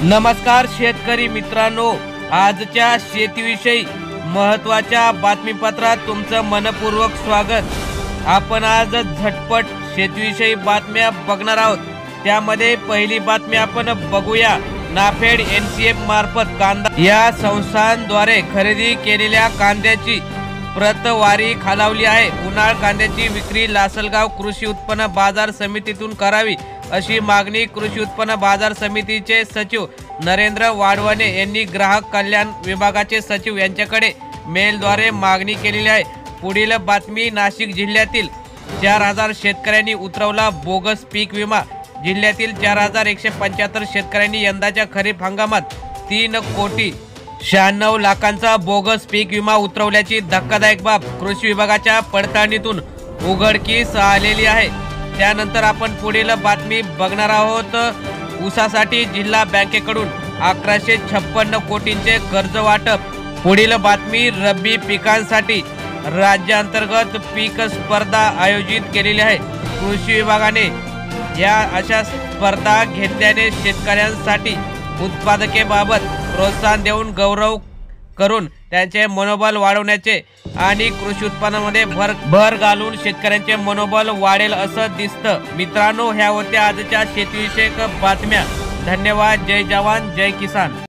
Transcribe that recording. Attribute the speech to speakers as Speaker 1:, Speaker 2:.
Speaker 1: नमस्कार शेतकरी मित्रांनो, आजच्या शेतीविषयी महत्त्वाच्या बातमीपत्रात तुमचं मनपूर्वक स्वागत। आपण आज झटपट शेतीविषयी बातम्या बघणार आहोत। त्यामध्ये पहिली बातमी आपण बघूया। नाफेड NCF मार्फत कांदा या संस्थांद्वारे खरेदी केलेल्या कांद्याची प्रतवारी खालावली आहे। उन्हाळ कांद्याची विक्री लासलगाव कृषी उत्पन्न बाजार समितीतून करावी अशी मागणी कृषी उत्पन्न बाजार समितीचे सचिव नरेंद्र वाडवणे यांनी ग्राहक कल्याण विभागाचे सचिव यांच्याकडे मेलद्वारे मागणी केलेली आहे। पुढील बातमी नाशिक जिल्ह्यातील 4000 शेतकऱ्यांनी उतरवला बोगस पीक विमा। जिल्ह्यातील 4175 शेतकऱ्यांनी यंदाच्या खरीप हंगामात 3,96 लाखांचा बोगस पीक विमा उतरवल्याची धक्कादायक बाब कृषी विभागाच्या पडताळणीतून उघडकीस आलेली आहे। त्यानंतर आपण पुढील बातमी बघणार आहोत। ऊसासाठी जिल्हा बँकेकडून 1156 कोटींचे कर्ज वाटप। पुढील बातमी रब्बी पिकांसाठी राज्यांतर्गत पीक स्पर्धा आयोजित केलेली आहे। कृषी विभागाने या अशा स्पर्धा घेतल्याने शेतकऱ्यांसाठी उत्पादकतेबाबत प्रोत्साहन देऊन गौरव करून त्यांचे मनोबल वाढवण्याचे आणि कृषी उत्पन्नामध्ये भर घालून शेतकऱ्यांचे मनोबल वाढेल असं दिसतं। मित्रांनो, ह्या होत्या आजच्या शेतीविषयक बातम्या। धन्यवाद। जय जवान जय किसान।